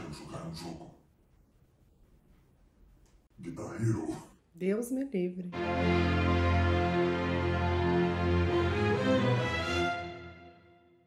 quero jogar um jogo. Guitar Hero. Deus me livre.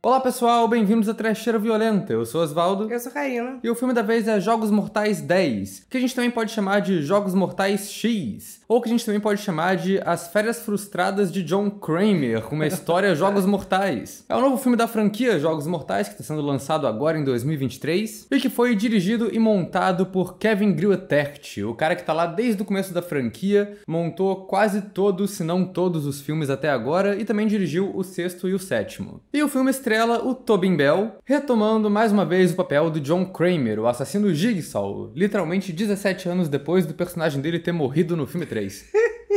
Olá pessoal, bem-vindos a Trecheira Violenta, eu sou Osvaldo. Eu sou Karina. E o filme da vez é Jogos Mortais 10, que a gente também pode chamar de Jogos Mortais X, ou que a gente também pode chamar de As Férias Frustradas de John Kramer, uma história Jogos Mortais. É o novo filme da franquia Jogos Mortais, que está sendo lançado agora em 2023, e que foi dirigido e montado por Kevin Greutercht, o cara que tá lá desde o começo da franquia, montou quase todos, se não todos os filmes até agora, e também dirigiu o sexto e o sétimo. E o filme estrela o Tobin Bell, retomando mais uma vez o papel do John Kramer, o assassino Jigsaw, literalmente 17 anos depois do personagem dele ter morrido no filme 3.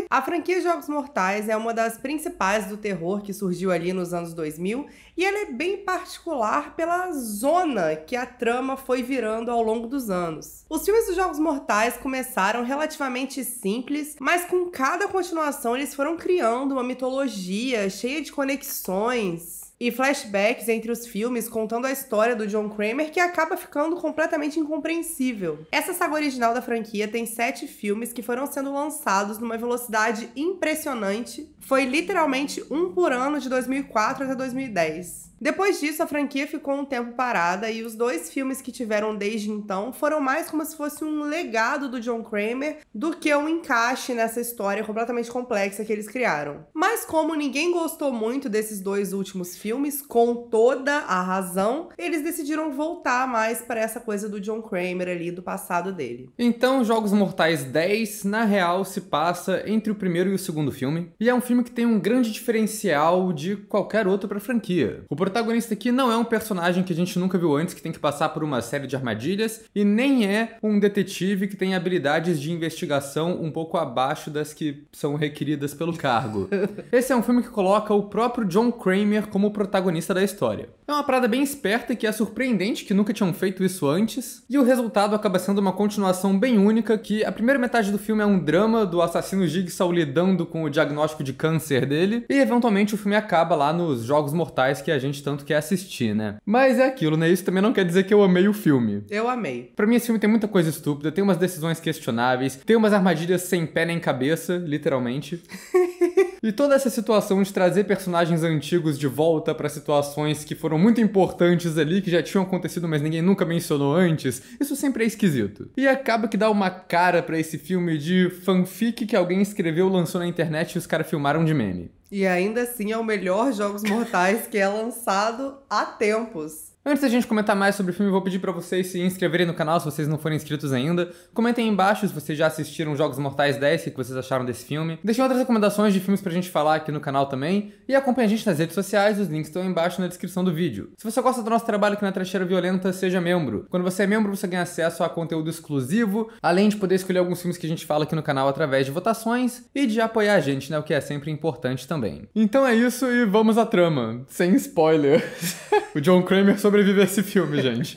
A franquia Jogos Mortais é uma das principais do terror que surgiu ali nos anos 2000 e ela é bem particular pela zona que a trama foi virando ao longo dos anos. Os filmes dos Jogos Mortais começaram relativamente simples, mas com cada continuação eles foram criando uma mitologia cheia de conexões e flashbacks entre os filmes contando a história do John Kramer que acaba ficando completamente incompreensível. Essa saga original da franquia tem 7 filmes que foram sendo lançados numa velocidade impressionante. Foi literalmente um por ano de 2004 até 2010. Depois disso, a franquia ficou um tempo parada e os 2 filmes que tiveram desde então foram mais como se fosse um legado do John Kramer do que um encaixe nessa história completamente complexa que eles criaram. Mas como ninguém gostou muito desses 2 últimos filmes, com toda a razão, eles decidiram voltar mais para essa coisa do John Kramer ali, do passado dele. Então, Jogos Mortais 10, na real, se passa entre o primeiro e o segundo filme, e é um filme que tem um grande diferencial de qualquer outro pra franquia. O protagonista aqui não é um personagem que a gente nunca viu antes, que tem que passar por uma série de armadilhas, e nem é um detetive que tem habilidades de investigação um pouco abaixo das que são requeridas pelo cargo. Esse é um filme que coloca o próprio John Kramer como protagonista da história. É uma parada bem esperta que é surpreendente que nunca tinham feito isso antes, e o resultado acaba sendo uma continuação bem única, que a primeira metade do filme é um drama do assassino Jigsaw lidando com o diagnóstico de câncer dele, e eventualmente o filme acaba lá nos Jogos Mortais que a gente tanto quer assistir, né? Mas é aquilo, né? Isso também não quer dizer que eu amei o filme. Eu amei. Pra mim esse filme tem muita coisa estúpida, tem umas decisões questionáveis, tem umas armadilhas sem pé nem cabeça, literalmente. E toda essa situação de trazer personagens antigos de volta pra situações que foram muito importantes ali, que já tinham acontecido, mas ninguém nunca mencionou antes, isso sempre é esquisito. E acaba que dá uma cara pra esse filme de fanfic que alguém escreveu, lançou na internet e os caras filmaram de meme. E ainda assim é o melhor Jogos Mortais que é lançado há tempos. Antes da gente comentar mais sobre o filme, eu vou pedir pra vocês se inscreverem no canal se vocês não forem inscritos ainda. Comentem aí embaixo se vocês já assistiram Jogos Mortais 10, o que vocês acharam desse filme. Deixem outras recomendações de filmes pra gente falar aqui no canal também. E acompanhe a gente nas redes sociais, os links estão aí embaixo na descrição do vídeo. Se você gosta do nosso trabalho aqui na Trecheira Violenta, seja membro. Quando você é membro, você ganha acesso a conteúdo exclusivo, além de poder escolher alguns filmes que a gente fala aqui no canal através de votações e de apoiar a gente, né, o que é sempre importante também. Então é isso e vamos à trama, sem spoiler. O John Kramer sobrevive a esse filme, gente.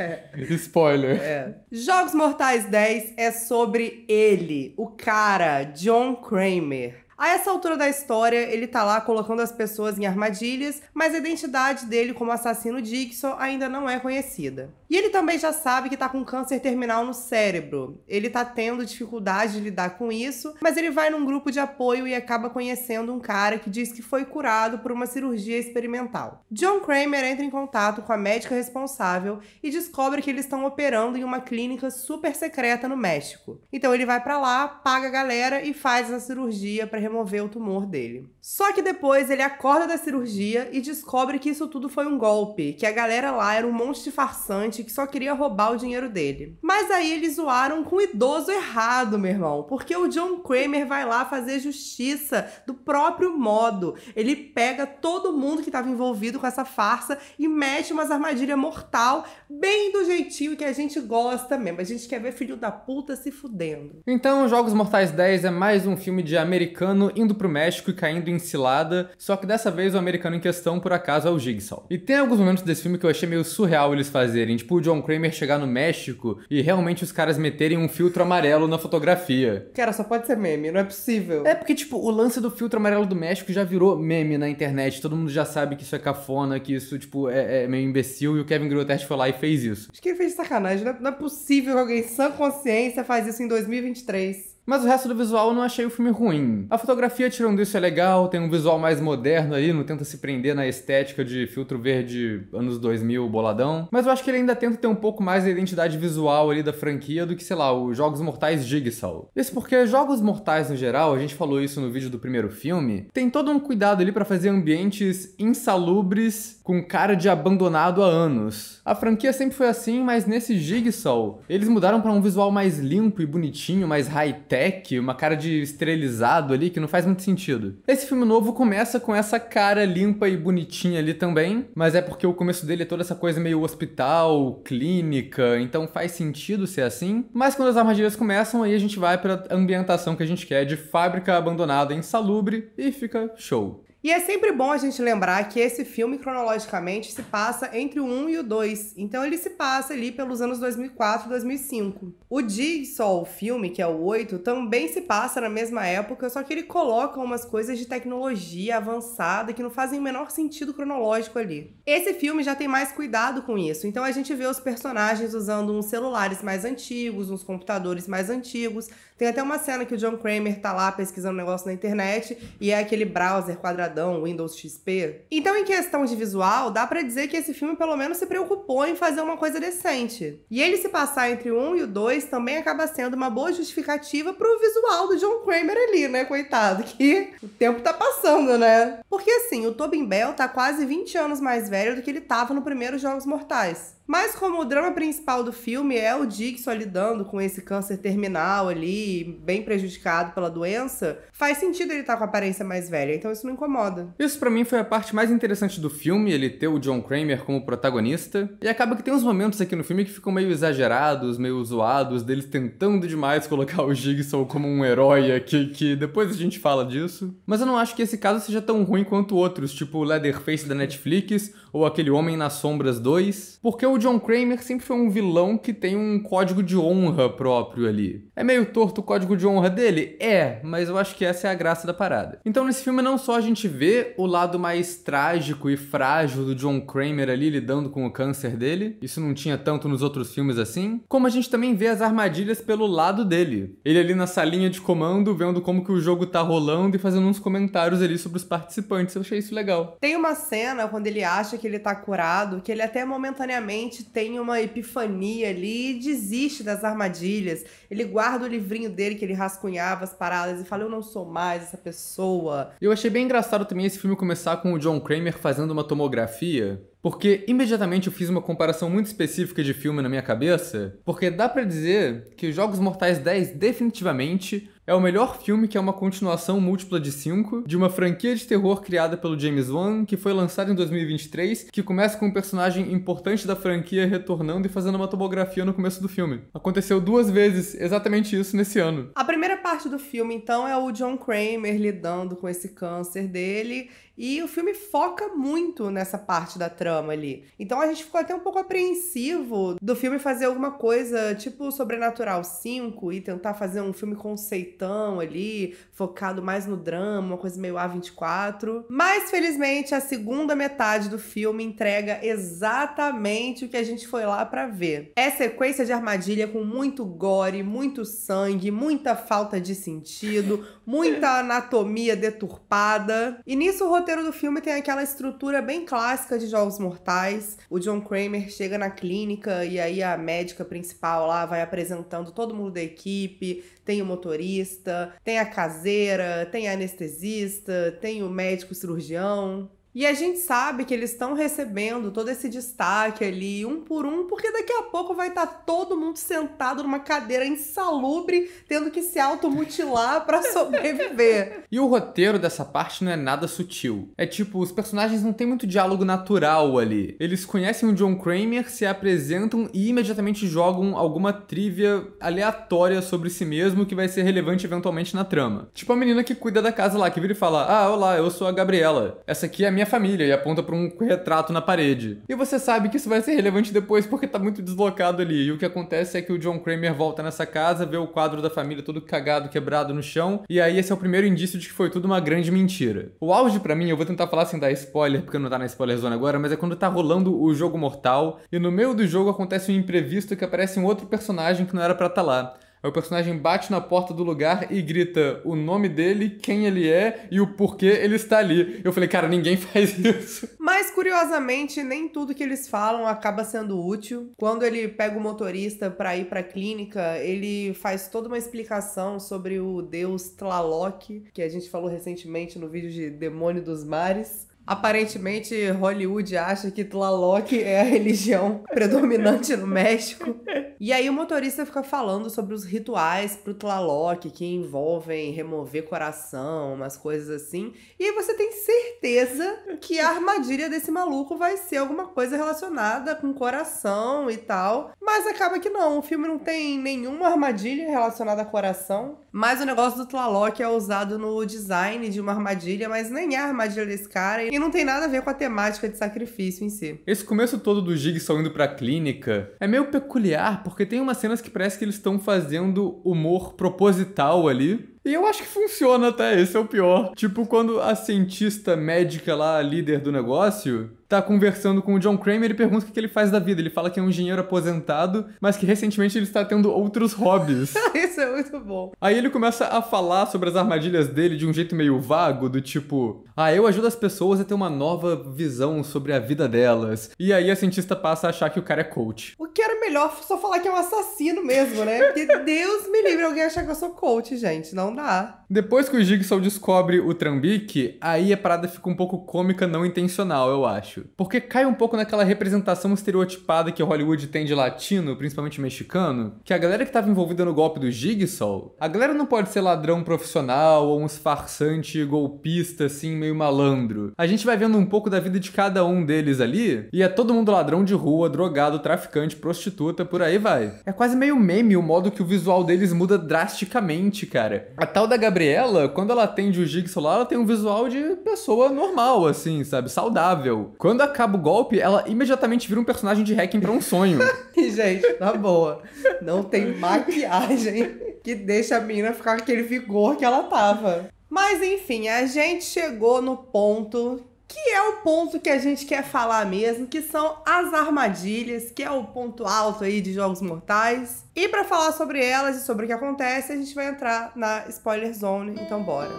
Spoiler. Jogos Mortais 10 é sobre ele, o cara, John Kramer. A essa altura da história, ele tá lá colocando as pessoas em armadilhas, mas a identidade dele como assassino Jigsaw ainda não é conhecida. E ele também já sabe que tá com câncer terminal no cérebro. Ele tá tendo dificuldade de lidar com isso, mas ele vai num grupo de apoio e acaba conhecendo um cara que diz que foi curado por uma cirurgia experimental. John Kramer entra em contato com a médica responsável e descobre que eles estão operando em uma clínica super secreta no México. Então ele vai pra lá, paga a galera e faz a cirurgia pra remover o tumor dele. Só que depois ele acorda da cirurgia e descobre que isso tudo foi um golpe, que a galera lá era um monte de farsante que só queria roubar o dinheiro dele. Mas aí eles zoaram com o idoso errado, meu irmão, porque o John Kramer vai lá fazer justiça do próprio modo. Ele pega todo mundo que estava envolvido com essa farsa e mete umas armadilhas mortal, bem do jeitinho que a gente gosta mesmo. A gente quer ver filho da puta se fudendo. Então, Jogos Mortais 10 é mais um filme de americano americano indo pro México e caindo em cilada, só que dessa vez o americano em questão, por acaso, é o Jigsaw. E tem alguns momentos desse filme que eu achei meio surreal eles fazerem, tipo o John Kramer chegar no México e realmente os caras meterem um filtro amarelo na fotografia. Cara, só pode ser meme, não é possível. É porque, tipo, o lance do filtro amarelo do México já virou meme na internet, todo mundo já sabe que isso é cafona, que isso, tipo, é meio imbecil, e o Kevin Grotesque foi lá e fez isso. Acho que ele fez de sacanagem, não é possível que alguém sã consciência faz isso em 2023. Mas o resto do visual eu não achei o filme ruim. A fotografia, tirando isso, é legal, tem um visual mais moderno ali, não tenta se prender na estética de filtro verde anos 2000 boladão. Mas eu acho que ele ainda tenta ter um pouco mais da identidade visual ali da franquia do que, sei lá, os Jogos Mortais Jigsaw. Isso porque Jogos Mortais no geral, a gente falou isso no vídeo do primeiro filme, tem todo um cuidado ali pra fazer ambientes insalubres com cara de abandonado há anos. A franquia sempre foi assim, mas nesse Jigsaw, eles mudaram pra um visual mais limpo e bonitinho, mais high-tech, uma cara de esterilizado ali que não faz muito sentido. Esse filme novo começa com essa cara limpa e bonitinha ali também, mas é porque o começo dele é toda essa coisa meio hospital, clínica, então faz sentido ser assim. Mas quando as armadilhas começam, aí a gente vai pra ambientação que a gente quer, de fábrica abandonada insalubre, e fica show. E é sempre bom a gente lembrar que esse filme, cronologicamente, se passa entre o 1 e o 2. Então ele se passa ali pelos anos 2004 e 2005. O Jigsaw, o filme, que é o 8, também se passa na mesma época, só que ele coloca umas coisas de tecnologia avançada que não fazem o menor sentido cronológico ali. Esse filme já tem mais cuidado com isso. Então a gente vê os personagens usando uns celulares mais antigos, uns computadores mais antigos. Tem até uma cena que o John Kramer tá lá pesquisando um negócio na internet e é aquele browser quadradão, Windows XP. Então, em questão de visual, dá pra dizer que esse filme pelo menos se preocupou em fazer uma coisa decente. E ele se passar entre o 1 e o 2 também acaba sendo uma boa justificativa pro visual do John Kramer ali, né, coitado, que o tempo tá passando, né? Porque assim, o Tobin Bell tá quase 20 anos mais velho do que ele tava no primeiro Jogos Mortais. Mas como o drama principal do filme é o Jigsaw lidando com esse câncer terminal ali, bem prejudicado pela doença, faz sentido ele estar com a aparência mais velha, então isso não incomoda. Isso pra mim foi a parte mais interessante do filme, ele ter o John Kramer como protagonista, e acaba que tem uns momentos aqui no filme que ficam meio exagerados, meio zoados, deles tentando demais colocar o Jigsaw como um herói aqui, que depois a gente fala disso. Mas eu não acho que esse caso seja tão ruim quanto outros, tipo o Leatherface da Netflix, ou aquele Homem nas Sombras 2, porque o John Kramer sempre foi um vilão que tem um código de honra próprio ali. É meio torto o código de honra dele? É, mas eu acho que essa é a graça da parada. Então nesse filme não só a gente vê o lado mais trágico e frágil do John Kramer ali lidando com o câncer dele, isso não tinha tanto nos outros filmes assim, como a gente também vê as armadilhas pelo lado dele. Ele ali na salinha de comando, vendo como que o jogo tá rolando e fazendo uns comentários ali sobre os participantes. Eu achei isso legal. Tem uma cena quando ele acha que ele tá curado, que ele até momentaneamente tem uma epifania ali e desiste das armadilhas. Ele guarda o livrinho dele que ele rascunhava as paradas e fala, eu não sou mais essa pessoa. Eu achei bem engraçado também esse filme começar com o John Kramer fazendo uma tomografia, porque imediatamente eu fiz uma comparação muito específica de filme na minha cabeça, porque dá pra dizer que Jogos Mortais 10 definitivamente é o melhor filme que é uma continuação múltipla de 5 de uma franquia de terror criada pelo James Wan, que foi lançada em 2023, que começa com um personagem importante da franquia retornando e fazendo uma tomografia no começo do filme. Aconteceu 2 vezes exatamente isso nesse ano. A primeira parte do filme, então, é o John Kramer lidando com esse câncer dele, e o filme foca muito nessa parte da trama ali. Então a gente ficou até um pouco apreensivo do filme fazer alguma coisa tipo Sobrenatural 5 e tentar fazer um filme conceitão ali, focado mais no drama, uma coisa meio A24. Mas felizmente a segunda metade do filme entrega exatamente o que a gente foi lá pra ver. É sequência de armadilha com muito gore, muito sangue, muita falta de sentido, muita anatomia deturpada. E nisso o roteiro do filme tem aquela estrutura bem clássica de Jogos Mortais. O John Kramer chega na clínica e aí a médica principal lá vai apresentando todo mundo da equipe. Tem o motorista, tem a caseira, tem a anestesista, tem o médico cirurgião. E a gente sabe que eles estão recebendo todo esse destaque ali, um por um, porque daqui a pouco vai estar todo mundo sentado numa cadeira insalubre, tendo que se automutilar pra sobreviver. E o roteiro dessa parte não é nada sutil. É tipo, os personagens não têm muito diálogo natural ali. Eles conhecem o John Kramer, se apresentam e imediatamente jogam alguma trivia aleatória sobre si mesmo que vai ser relevante eventualmente na trama. Tipo a menina que cuida da casa lá, que vira e fala: ah, olá, eu sou a Gabriela. Essa aqui é a minha família, e aponta pra um retrato na parede. E você sabe que isso vai ser relevante depois porque tá muito deslocado ali. E o que acontece é que o John Kramer volta nessa casa, vê o quadro da família todo cagado, quebrado no chão, e aí esse é o primeiro indício de que foi tudo uma grande mentira. O auge pra mim, eu vou tentar falar sem dar spoiler, porque não tá na spoiler zone agora, mas é quando tá rolando o jogo mortal, e no meio do jogo acontece um imprevisto que aparece um outro personagem que não era pra tá lá. Aí o personagem bate na porta do lugar e grita o nome dele, quem ele é e o porquê ele está ali. Eu falei, cara, ninguém faz isso. Mas, curiosamente, nem tudo que eles falam acaba sendo útil. Quando ele pega o motorista pra ir pra clínica, ele faz toda uma explicação sobre o deus Tlaloc, que a gente falou recentemente no vídeo de Demônio dos Mares. Aparentemente, Hollywood acha que Tlaloc é a religião predominante no México. E aí o motorista fica falando sobre os rituais pro Tlaloc, que envolvem remover coração, umas coisas assim. E aí você tem certeza que a armadilha desse maluco vai ser alguma coisa relacionada com coração e tal. Mas acaba que não, o filme não tem nenhuma armadilha relacionada a coração. Mas o negócio do Tlaloc é usado no design de uma armadilha, mas nem é a armadilha desse cara. E não tem nada a ver com a temática de sacrifício em si. Esse começo todo do Jigsaw indo pra clínica é meio peculiar, porque tem umas cenas que parece que eles estão fazendo humor proposital ali. E eu acho que funciona até, esse é o pior. Tipo, quando a cientista médica lá, líder do negócio, tá conversando com o John Kramer e pergunta o que ele faz da vida. Ele fala que é um engenheiro aposentado, mas que recentemente ele está tendo outros hobbies. Isso é muito bom. Aí ele começa a falar sobre as armadilhas dele de um jeito meio vago, do tipo, ah, eu ajudo as pessoas a ter uma nova visão sobre a vida delas. E aí a cientista passa a achar que o cara é coach. O que era melhor só falar que é um assassino mesmo, né? Porque Deus me livre alguém achar que eu sou coach, gente. Não dá. Depois que o Jigsaw descobre o trambique, aí a parada fica um pouco cômica não intencional, eu acho. Porque cai um pouco naquela representação estereotipada que Hollywood tem de latino, principalmente mexicano, que a galera que tava envolvida no golpe do Jigsaw, a galera não pode ser ladrão profissional ou uns farsante golpista, assim, meio malandro. A gente vai vendo um pouco da vida de cada um deles ali, e é todo mundo ladrão de rua, drogado, traficante, prostituta, por aí vai. É quase meio meme o modo que o visual deles muda drasticamente, cara. A tal da Gabriela, quando ela atende o Jigsaw lá, ela tem um visual de pessoa normal, assim, sabe? Saudável. Quando acaba o golpe, ela imediatamente vira um personagem de Hacking pra um sonho. E, gente, na boa, não tem maquiagem que deixa a menina ficar com aquele vigor que ela tava. Mas, enfim, a gente chegou no ponto que é o ponto que a gente quer falar mesmo, que são as armadilhas, que é o ponto alto aí de Jogos Mortais. E pra falar sobre elas e sobre o que acontece, a gente vai entrar na Spoiler Zone, então bora.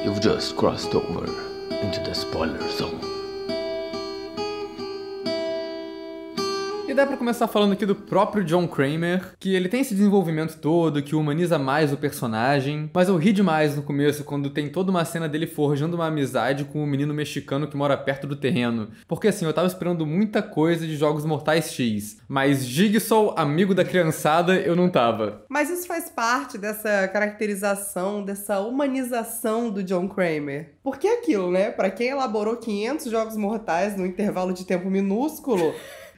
You've just crossed over into the spoiler zone. E dá pra começar falando aqui do próprio John Kramer, que ele tem esse desenvolvimento todo, que humaniza mais o personagem, mas eu ri demais no começo, quando tem toda uma cena dele forjando uma amizade com um menino mexicano que mora perto do terreno. Porque assim, eu tava esperando muita coisa de Jogos Mortais X, mas Jigsaw, amigo da criançada, eu não tava. Mas isso faz parte dessa caracterização, dessa humanização do John Kramer. Porque é aquilo, né? Pra quem elaborou 500 Jogos Mortais num intervalo de tempo minúsculo...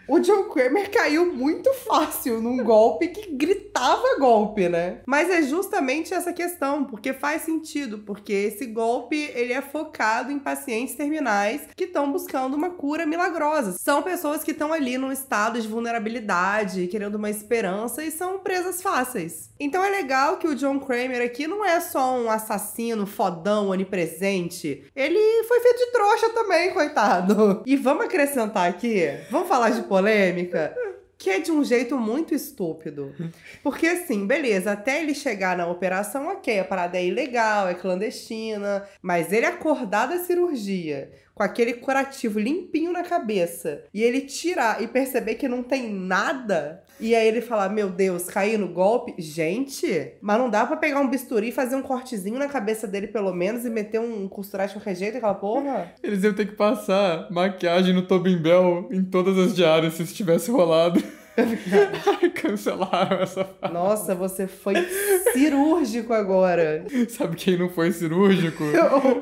O John Kramer caiu muito fácil num golpe que gritava golpe, né? Mas é justamente essa questão, porque faz sentido, porque esse golpe, ele é focado em pacientes terminais que estão buscando uma cura milagrosa. São pessoas que estão ali num estado de vulnerabilidade, querendo uma esperança e são presas fáceis. Então é legal que o John Kramer aqui não é só um assassino fodão, onipresente. Ele foi feito de trouxa também, coitado. E vamos acrescentar aqui, vamos falar de polêmica, que é de um jeito muito estúpido. Porque assim, beleza, até ele chegar na operação, ok, a parada é ilegal, é clandestina, mas ele acordar da cirurgia com aquele curativo limpinho na cabeça, e ele tirar e perceber que não tem nada, e aí ele falar, meu Deus, caí no golpe. Gente, mas não dá pra pegar um bisturi e fazer um cortezinho na cabeça dele pelo menos e meter um costurate de qualquer jeito, aquela porra? Eles iam ter que passar maquiagem no Tobin Bell em todas as diárias se isso tivesse rolado. Cancelaram essa parte. Nossa, você foi cirúrgico agora. Sabe quem não foi cirúrgico?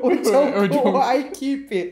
O John, a equipe.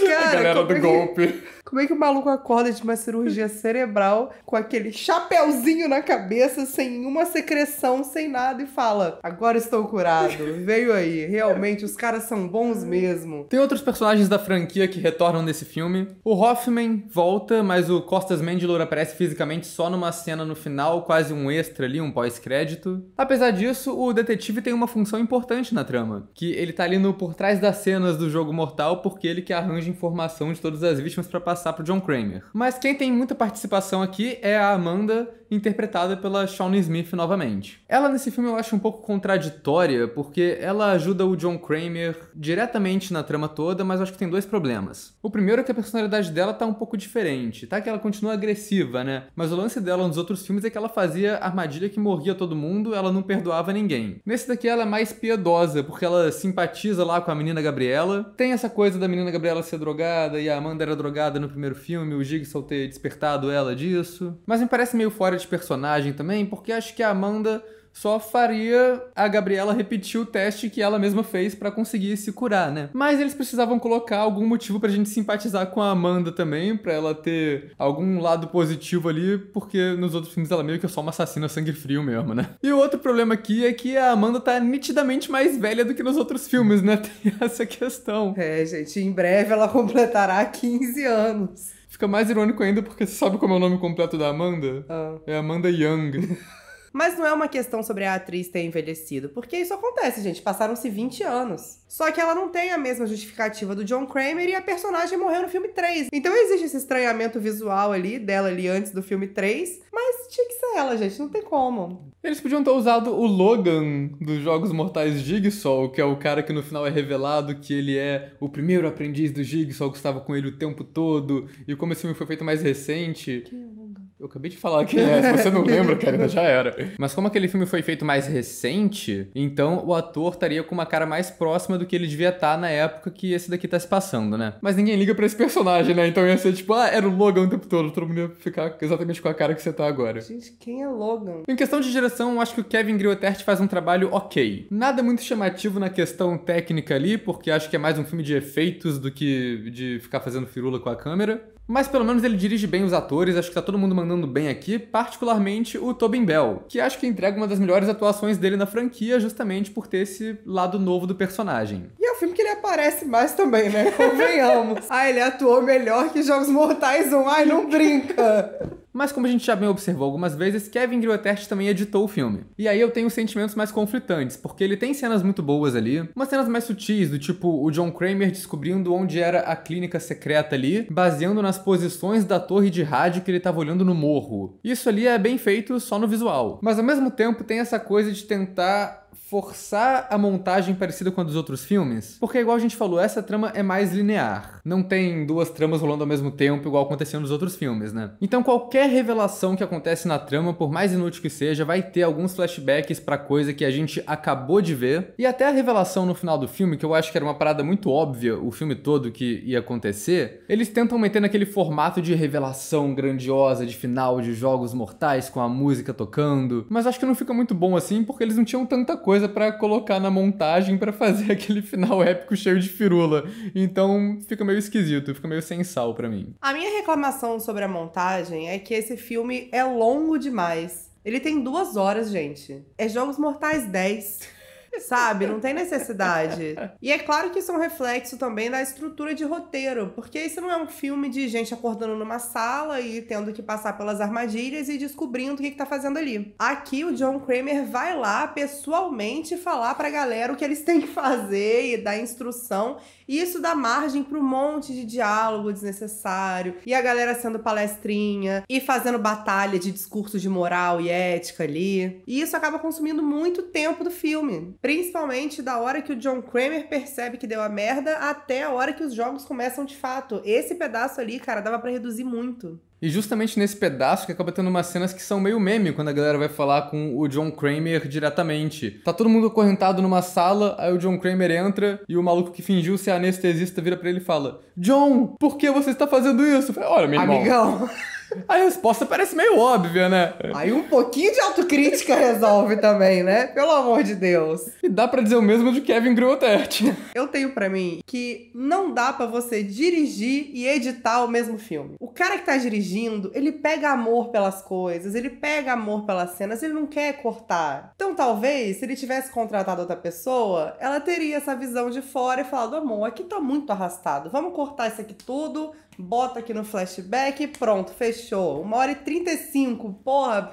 Cara, A galera do golpe. Como é que o maluco acorda de uma cirurgia cerebral com aquele chapéuzinho na cabeça, sem uma secreção, sem nada, e fala, agora estou curado, veio aí. Realmente, os caras são bons mesmo. Tem outros personagens da franquia que retornam nesse filme. O Hoffman volta, mas o Costas Mandylor aparece fisicamente só numa cena no final, quase um extra ali, um pós-crédito. Apesar disso, o detetive tem uma função importante na trama, que ele tá ali no por trás das cenas do jogo mortal, porque ele que arranja informação de todas as vítimas pra passar pro John Kramer. Mas quem tem muita participação aqui é a Amanda, interpretada pela Shawnee Smith novamente. Ela nesse filme eu acho um pouco contraditória, porque ela ajuda o John Kramer diretamente na trama toda, mas eu acho que tem dois problemas. O primeiro é que a personalidade dela tá um pouco diferente, tá? Que ela continua agressiva, né? Mas o lance dela nos outros filmes é que ela fazia armadilha que morria todo mundo, ela não perdoava ninguém. Nesse daqui ela é mais piedosa, porque ela simpatiza lá com a menina Gabriela. Tem essa coisa da menina Gabriela ser drogada e a Amanda era drogada no primeiro filme, o Jigsaw ter despertado ela disso. Mas me parece meio fora de personagem também, porque acho que a Amanda só faria a Gabriela repetir o teste que ela mesma fez pra conseguir se curar, né? Mas eles precisavam colocar algum motivo pra gente simpatizar com a Amanda também, pra ela ter algum lado positivo ali, porque nos outros filmes ela meio que é só uma assassina sangue frio mesmo, né? E o outro problema aqui é que a Amanda tá nitidamente mais velha do que nos outros filmes, né? Tem essa questão. É, gente, em breve ela completará 15 anos. Fica mais irônico ainda porque você sabe como é o nome completo da Amanda? É Amanda Young. Mas não é uma questão sobre a atriz ter envelhecido, porque isso acontece, gente. Passaram-se 20 anos. Só que ela não tem a mesma justificativa do John Kramer e a personagem morreu no filme 3. Então existe esse estranhamento visual ali, dela ali antes do filme 3, mas tinha que ser ela, gente, não tem como. Eles podiam ter usado o Logan dos Jogos Mortais Jigsaw, que é o cara que no final é revelado que ele é o primeiro aprendiz do Jigsaw, que estava com ele o tempo todo, e como esse filme foi feito mais recente... Eu acabei de falar quem é, se você não lembra, cara, já era. Mas como aquele filme foi feito mais recente, então o ator estaria com uma cara mais próxima do que ele devia estar na época que esse daqui tá se passando, né? Mas ninguém liga pra esse personagem, né? Então ia ser tipo, era o Logan o tempo todo mundo ia ficar exatamente com a cara que você tá agora. Gente, quem é Logan? Em questão de direção, eu acho que o Kevin Griottert faz um trabalho ok. Nada muito chamativo na questão técnica ali, porque acho que é mais um filme de efeitos do que de ficar fazendo firula com a câmera. Mas pelo menos ele dirige bem os atores, acho que tá todo mundo mandando bem aqui, particularmente o Tobin Bell, que acho que entrega uma das melhores atuações dele na franquia, justamente por ter esse lado novo do personagem. E é o filme que ele aparece mais também, né? Convenhamos. Ele atuou melhor que Jogos Mortais 1. Ai, não brinca! Mas como a gente já bem observou algumas vezes, Kevin Griottert também editou o filme. E aí eu tenho sentimentos mais conflitantes, porque ele tem cenas muito boas ali, umas cenas mais sutis, do tipo o John Kramer descobrindo onde era a clínica secreta ali, baseando nas posições da torre de rádio que ele tava olhando no morro. Isso ali é bem feito só no visual. Mas ao mesmo tempo tem essa coisa de tentar forçar a montagem parecida com a dos outros filmes, porque igual a gente falou, essa trama é mais linear. Não tem duas tramas rolando ao mesmo tempo, igual acontecia nos outros filmes, né? Então qualquer revelação que acontece na trama, por mais inútil que seja, vai ter alguns flashbacks pra coisa que a gente acabou de ver. E até a revelação no final do filme, que eu acho que era uma parada muito óbvia o filme todo que ia acontecer, eles tentam meter naquele formato de revelação grandiosa de final de Jogos Mortais com a música tocando, mas acho que não fica muito bom assim, porque eles não tinham tanta coisa pra colocar na montagem pra fazer aquele final épico cheio de firula. Então fica meio esquisito, fica meio sem sal pra mim. A minha reclamação sobre a montagem é que esse filme é longo demais. Ele tem 2 horas, gente. É Jogos Mortais 10. Sabe? Não tem necessidade. E é claro que isso é um reflexo também da estrutura de roteiro, porque esse não é um filme de gente acordando numa sala e tendo que passar pelas armadilhas e descobrindo o que tá fazendo ali. Aqui o John Kramer vai lá pessoalmente falar pra galera o que eles têm que fazer e dar instrução, e isso dá margem pra um monte de diálogo desnecessário, e a galera sendo palestrinha, e fazendo batalha de discurso de moral e ética ali, e isso acaba consumindo muito tempo do filme. Principalmente da hora que o John Kramer percebe que deu a merda até a hora que os jogos começam de fato. Esse pedaço ali, cara, dava pra reduzir muito. E justamente nesse pedaço que acaba tendo umas cenas que são meio meme, quando a galera vai falar com o John Kramer diretamente. Tá todo mundo acorrentado numa sala, aí o John Kramer entra e o maluco que fingiu ser anestesista vira pra ele e fala: John, por que você está fazendo isso? Eu falei, olha, meu irmão. Amigão. A resposta parece meio óbvia, né? Aí um pouquinho de autocrítica resolve também, né? Pelo amor de Deus. E dá pra dizer o mesmo de Kevin Grotert. Eu tenho pra mim que não dá pra você dirigir e editar o mesmo filme. O cara que tá dirigindo, ele pega amor pelas coisas, ele pega amor pelas cenas, ele não quer cortar. Então talvez, se ele tivesse contratado outra pessoa, ela teria essa visão de fora e falado, amor, aqui tá muito arrastado, vamos cortar isso aqui tudo, bota aqui no flashback e pronto, fechou. 1h35, porra.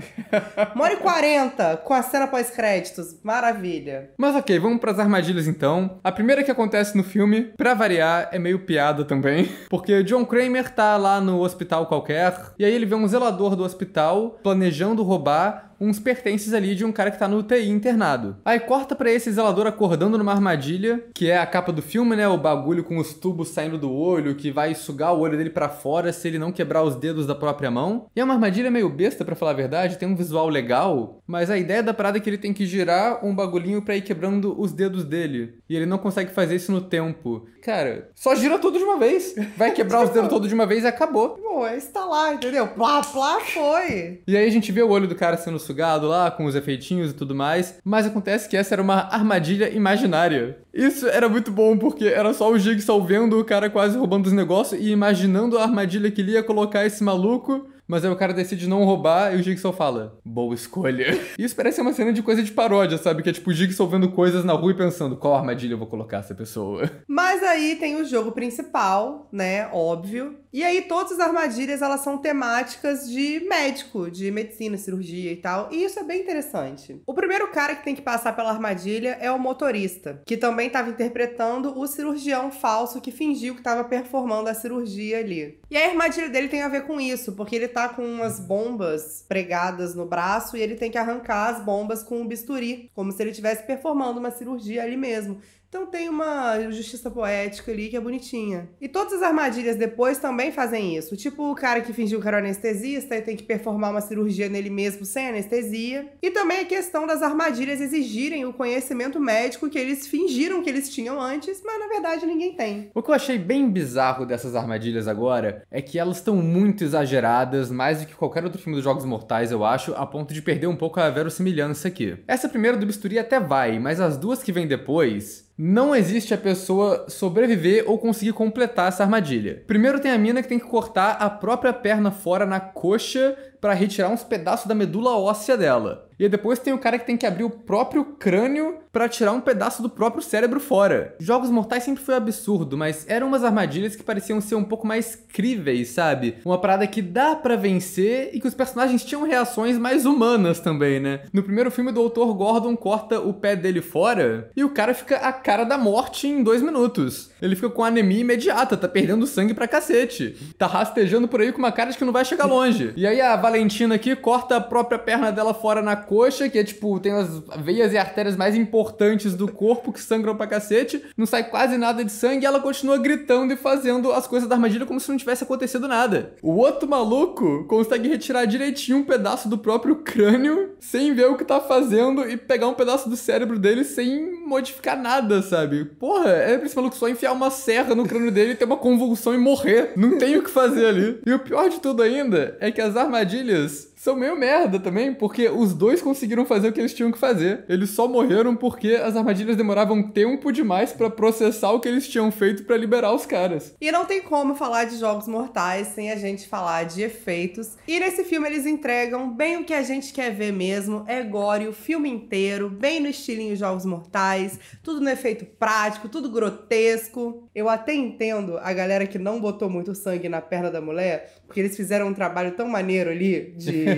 1h40 com a cena pós-créditos. Maravilha. Mas ok, vamos pras armadilhas então. A primeira que acontece no filme, pra variar, é meio piada também. Porque John Kramer tá lá no hospital qualquer, e aí ele vê um zelador do hospital planejando roubar uns pertences ali de um cara que tá no UTI internado. Aí corta pra esse zelador acordando numa armadilha, que é a capa do filme, né? O bagulho com os tubos saindo do olho, que vai sugar o olho dele pra fora se ele não quebrar os dedos da própria mão. E é uma armadilha meio besta, pra falar a verdade, tem um visual legal, mas a ideia da parada é que ele tem que girar um bagulhinho pra ir quebrando os dedos dele. E ele não consegue fazer isso no tempo. Cara, só gira tudo de uma vez. Vai quebrar os dedos todos de uma vez e acabou. Pô, está lá, entendeu? Plá, plá, foi. E aí a gente vê o olho do cara sendo sugado lá, com os efeitinhos e tudo mais, mas acontece que essa era uma armadilha imaginária. Isso era muito bom, porque era só o Jigsaw vendo o cara quase roubando os negócios e imaginando a armadilha que ele ia colocar esse maluco, mas aí o cara decide não roubar e o Jigsaw fala, boa escolha. Isso parece uma cena de coisa de paródia, sabe? Que é tipo o Jigsaw vendo coisas na rua e pensando, qual armadilha eu vou colocar essa pessoa? Mas aí tem o jogo principal, né? Óbvio. E aí todas as armadilhas, elas são temáticas de médico, de medicina, cirurgia e tal. E isso é bem interessante. O primeiro cara que tem que passar pela armadilha é o motorista, que também estava interpretando o cirurgião falso que fingiu que estava performando a cirurgia ali. E a armadilha dele tem a ver com isso, porque ele tá com umas bombas pregadas no braço e ele tem que arrancar as bombas com um bisturi, como se ele estivesse performando uma cirurgia ali mesmo. Então tem uma justiça poética ali que é bonitinha. E todas as armadilhas depois também fazem isso. Tipo o cara que fingiu que era anestesista e tem que performar uma cirurgia nele mesmo sem anestesia. E também a questão das armadilhas exigirem o conhecimento médico que eles fingiram que eles tinham antes, mas na verdade ninguém tem. O que eu achei bem bizarro dessas armadilhas agora é que elas estão muito exageradas, mais do que qualquer outro filme dos Jogos Mortais, eu acho, a ponto de perder um pouco a verossimilhança aqui. Essa primeira do bisturi até vai, mas as duas que vêm depois... Não existe a pessoa sobreviver ou conseguir completar essa armadilha. Primeiro tem a mina que tem que cortar a própria perna fora na coxa para retirar uns pedaços da medula óssea dela. E depois tem o cara que tem que abrir o próprio crânio para tirar um pedaço do próprio cérebro fora. Jogos Mortais sempre foi absurdo, mas eram umas armadilhas que pareciam ser um pouco mais críveis, sabe? Uma parada que dá pra vencer e que os personagens tinham reações mais humanas também, né? No primeiro filme, o Dr. Gordon corta o pé dele fora e o cara fica a cara da morte em 2 minutos. Ele fica com anemia imediata, tá perdendo sangue pra cacete. Tá rastejando por aí com uma cara de que não vai chegar longe. E aí a Valentina aqui corta a própria perna dela fora na coxa, que é tipo, tem as veias e artérias mais importantes do corpo que sangram pra cacete, não sai quase nada de sangue e ela continua gritando e fazendo as coisas da armadilha como se não tivesse acontecido nada. O outro maluco consegue retirar direitinho um pedaço do próprio crânio sem ver o que tá fazendo e pegar um pedaço do cérebro dele sem modificar nada, sabe? Porra, é pra esse maluco só enfiar uma serra no crânio dele e ter uma convulsão e morrer. Não tem o que fazer ali. E o pior de tudo ainda é que as armadilhas são meio merda também, porque os dois conseguiram fazer o que eles tinham que fazer. Eles só morreram porque as armadilhas demoravam tempo demais pra processar o que eles tinham feito pra liberar os caras. E não tem como falar de Jogos Mortais sem a gente falar de efeitos. E nesse filme eles entregam bem o que a gente quer ver mesmo. É gore o filme inteiro, bem no estilinho Jogos Mortais, tudo no efeito prático, tudo grotesco. Eu até entendo a galera que não botou muito sangue na perna da mulher, porque eles fizeram um trabalho tão maneiro ali de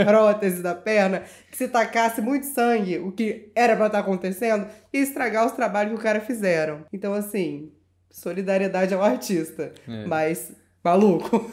prótese da perna, que se tacasse muito sangue, o que era pra estar acontecendo, ia estragar os trabalhos que o cara fizeram. Então, assim, solidariedade ao artista. Mas, maluco.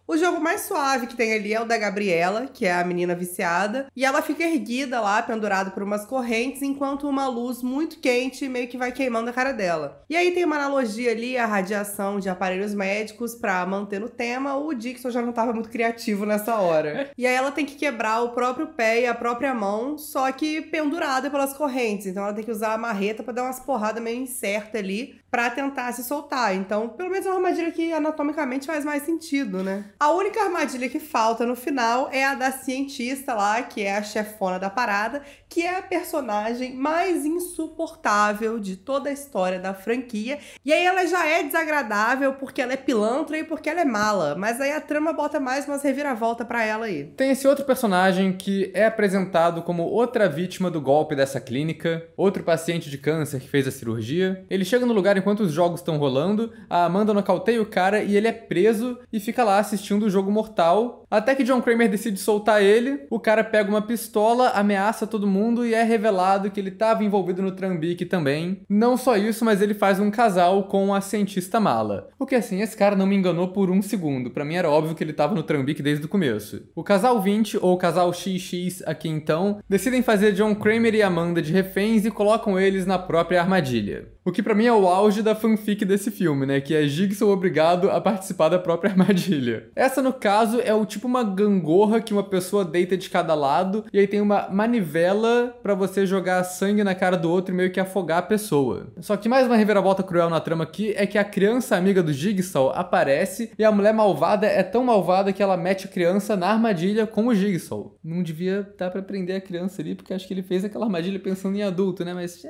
O jogo mais suave que tem ali é o da Gabriela, que é a menina viciada, e ela fica erguida lá, pendurada por umas correntes, enquanto uma luz muito quente meio que vai queimando a cara dela. E aí tem uma analogia ali à radiação de aparelhos médicos pra manter no tema. O Dixon já não tava muito criativo nessa hora. E aí ela tem que quebrar o próprio pé e a própria mão, só que pendurada pelas correntes. Então ela tem que usar a marreta pra dar umas porradas meio incertas ali pra tentar se soltar. Então, pelo menos é uma armadilha que anatomicamente faz mais sentido, né? A única armadilha que falta no final é a da cientista lá, que é a chefona da parada, que é a personagem mais insuportável de toda a história da franquia. E aí ela já é desagradável porque ela é pilantra e porque ela é mala. Mas aí a trama bota mais umas reviravoltas pra ela aí. Tem esse outro personagem que é apresentado como outra vítima do golpe dessa clínica, outro paciente de câncer que fez a cirurgia. Ele chega no lugar enquanto os jogos estão rolando, a Amanda nocauteia o cara e ele é preso e fica lá assistindo o jogo mortal, até que John Kramer decide soltar ele, o cara pega uma pistola, ameaça todo mundo e é revelado que ele estava envolvido no trambique também. Não só isso, mas ele faz um casal com a cientista mala. O que assim, esse cara não me enganou por um segundo, pra mim era óbvio que ele estava no trambique desde o começo. O casal 20, ou casal XX aqui então, decidem fazer John Kramer e Amanda de reféns e colocam eles na própria armadilha. O que pra mim é o auge da fanfic desse filme, né? Que é Jigsaw obrigado a participar da própria armadilha. Essa, no caso, é o tipo uma gangorra que uma pessoa deita de cada lado e aí tem uma manivela pra você jogar sangue na cara do outro e meio que afogar a pessoa. Só que mais uma reviravolta cruel na trama aqui é que a criança amiga do Jigsaw aparece e a mulher malvada é tão malvada que ela mete a criança na armadilha com o Jigsaw. Não devia dar pra prender a criança ali, porque acho que ele fez aquela armadilha pensando em adulto, né? Mas...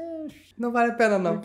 não vale a pena, não.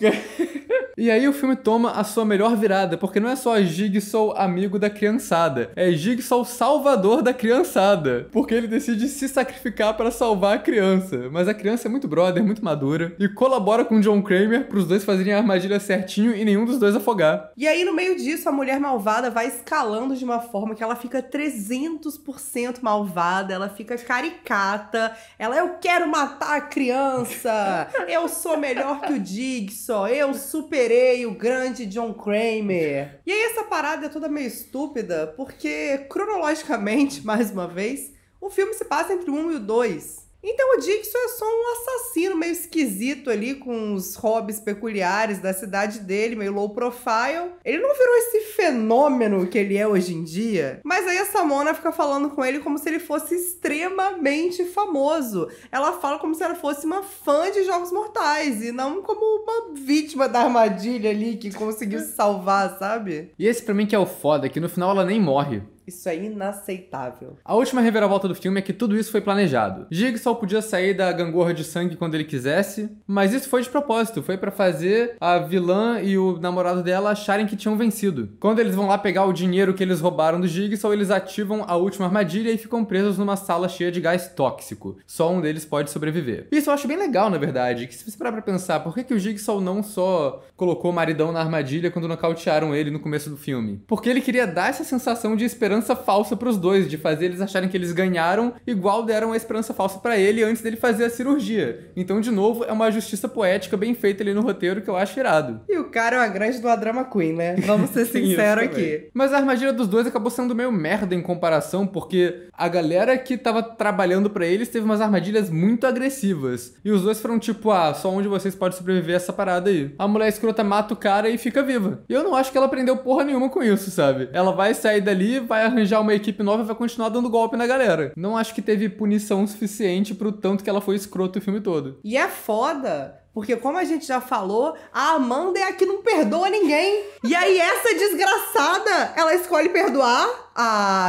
E aí o filme toma a sua melhor virada, porque não é só Jigsaw amigo da criançada, é Jigsaw salvador da criançada, porque ele decide se sacrificar para salvar a criança. Mas a criança é muito brother, muito madura, e colabora com John Kramer pros dois fazerem a armadilha certinho e nenhum dos dois afogar. E aí, no meio disso, a mulher malvada vai escalando de uma forma que ela fica 300% malvada, ela fica caricata, eu quero matar a criança, eu sou melhor que o Jigsaw, eu superei o grande John Kramer. E aí essa parada é toda meio estúpida, porque cronologicamente, mais uma vez, o filme se passa entre o 1 e o 2. Então o Jigsaw é só um assassino meio esquisito ali, com os hobbies peculiares da cidade dele, meio low profile. Ele não virou esse fenômeno que ele é hoje em dia. Mas aí a Samona fica falando com ele como se ele fosse extremamente famoso. Ela fala como se ela fosse uma fã de Jogos Mortais e não como uma vítima da armadilha ali que conseguiu se salvar, sabe? E esse pra mim que é o foda, que no final ela nem morre. Isso é inaceitável. A última reviravolta do filme é que tudo isso foi planejado. Jigsaw podia sair da gangorra de sangue quando ele quisesse, mas isso foi de propósito, foi pra fazer a vilã e o namorado dela acharem que tinham vencido. Quando eles vão lá pegar o dinheiro que eles roubaram do Jigsaw, eles ativam a última armadilha e ficam presos numa sala cheia de gás tóxico. Só um deles pode sobreviver. Isso eu acho bem legal, na verdade, que se você parar pra pensar, por que o Jigsaw não só colocou o maridão na armadilha quando nocautearam ele no começo do filme? Porque ele queria dar essa sensação de esperança falsa pros dois, de fazer eles acharem que eles ganharam, igual deram a esperança falsa pra ele antes dele fazer a cirurgia. Então, de novo, é uma justiça poética bem feita ali no roteiro que eu acho irado. E o cara é uma grande do drama queen, né? Vamos ser sinceros aqui. Mas a armadilha dos dois acabou sendo meio merda em comparação, porque a galera que tava trabalhando pra eles teve umas armadilhas muito agressivas. E os dois foram tipo, só onde vocês podem sobreviver a essa parada aí. A mulher escrota mata o cara e fica viva. E eu não acho que ela aprendeu porra nenhuma com isso, sabe? Ela vai sair dali, vai arranjar uma equipe nova e vai continuar dando golpe na galera. Não acho que teve punição suficiente pro tanto que ela foi escrota o filme todo. E é foda, porque como a gente já falou, a Amanda é a que não perdoa ninguém. E aí essa desgraçada, ela escolhe perdoar?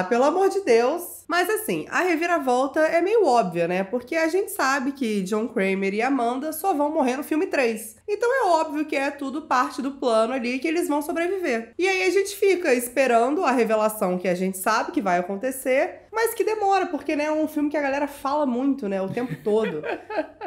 Pelo amor de Deus. Mas assim, a reviravolta é meio óbvia, né? Porque a gente sabe que John Kramer e Amanda só vão morrer no filme 3. Então é óbvio que é tudo parte do plano ali, que eles vão sobreviver. E aí a gente fica esperando a revelação que a gente sabe que vai acontecer, mas que demora, porque né, é um filme que a galera fala muito, né? O tempo todo.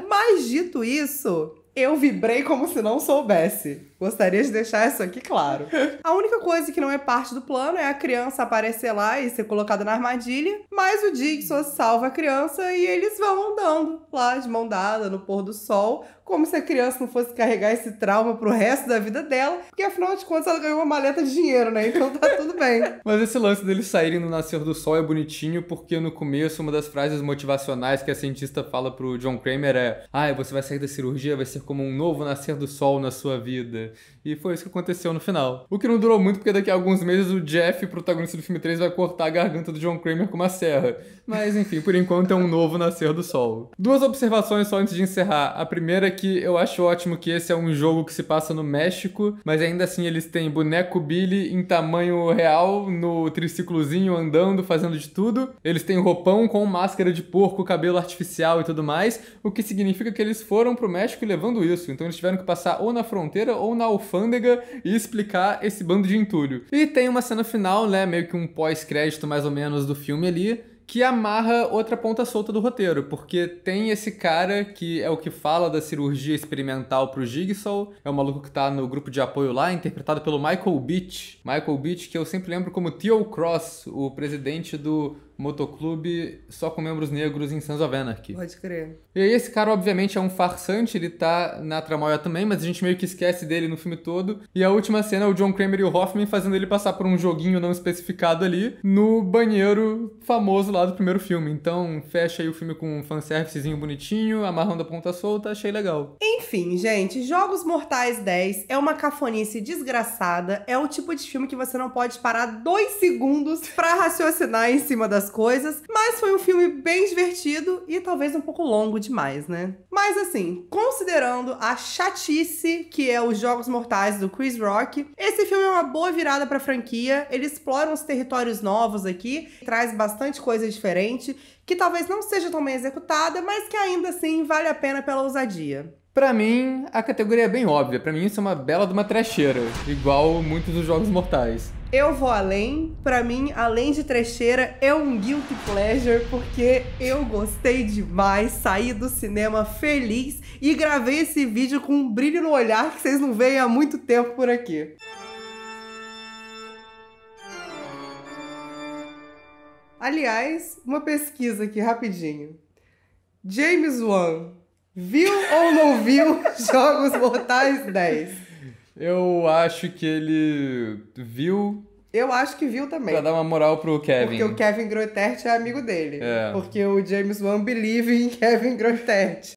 Mas dito isso, eu vibrei como se não soubesse. Gostaria de deixar isso aqui claro. A única coisa que não é parte do plano é a criança aparecer lá e ser colocada na armadilha, mas o Jigsaw salva a criança e eles vão andando lá de mão dada no pôr do sol, como se a criança não fosse carregar esse trauma pro resto da vida dela, porque afinal de contas ela ganhou uma maleta de dinheiro, né? Então tá tudo bem. Mas esse lance deles saírem no nascer do sol é bonitinho, porque no começo uma das frases motivacionais que a cientista fala pro John Kramer é: você vai sair da cirurgia, vai ser como um novo nascer do sol na sua vida. E foi isso que aconteceu no final. O que não durou muito, porque daqui a alguns meses o Jeff, protagonista do filme 3, vai cortar a garganta do John Kramer com uma serra. Mas enfim, por enquanto é um novo nascer do sol. Duas observações só antes de encerrar. A primeira é que eu acho ótimo que esse é um jogo que se passa no México, mas ainda assim eles têm boneco Billy em tamanho real, no triciclozinho, andando, fazendo de tudo. Eles têm roupão com máscara de porco, cabelo artificial e tudo mais, o que significa que eles foram pro México levando isso. Então eles tiveram que passar ou na fronteira ou na alfândega e explicar esse bando de entulho. E tem uma cena final, né, meio que um pós-crédito mais ou menos do filme ali, que amarra outra ponta solta do roteiro, porque tem esse cara que é o que fala da cirurgia experimental pro Jigsaw, é o maluco que tá no grupo de apoio lá, interpretado pelo Michael Beach. Michael Beach, que eu sempre lembro como Theo Cross, o presidente do motoclube só com membros negros em Sons of Anarchy. Pode crer. E aí esse cara, obviamente, é um farsante, ele tá na tramóia também, mas a gente meio que esquece dele no filme todo. E a última cena é o John Kramer e o Hoffman fazendo ele passar por um joguinho não especificado ali, no banheiro famoso lá do primeiro filme. Então, fecha aí o filme com um fanservicezinho bonitinho, amarrando a ponta solta, achei legal. Enfim, gente, Jogos Mortais 10 é uma cafonice desgraçada, é o tipo de filme que você não pode parar 2 segundos pra raciocinar em cima das coisas, mas foi um filme bem divertido e talvez um pouco longo demais, né? Mas assim, considerando a chatice que é os Jogos Mortais do Chris Rock, esse filme é uma boa virada pra franquia, ele explora uns territórios novos aqui, traz bastante coisa diferente, que talvez não seja tão bem executada, mas que ainda assim vale a pena pela ousadia. Pra mim, a categoria é bem óbvia. Pra mim, isso é uma bela de uma trecheira, igual muitos dos Jogos Mortais. Eu vou além. Pra mim, além de trecheira, é um guilty pleasure, porque eu gostei demais, saí do cinema feliz e gravei esse vídeo com um brilho no olhar que vocês não veem há muito tempo por aqui. Aliás, uma pesquisa aqui rapidinho. James Wan, viu ou não viu Jogos Mortais 10? Eu acho que ele viu. Eu acho que viu também. Pra dar uma moral pro Kevin. Porque o Kevin Grotert é amigo dele. É. Porque o James Wan believe em Kevin Grotert.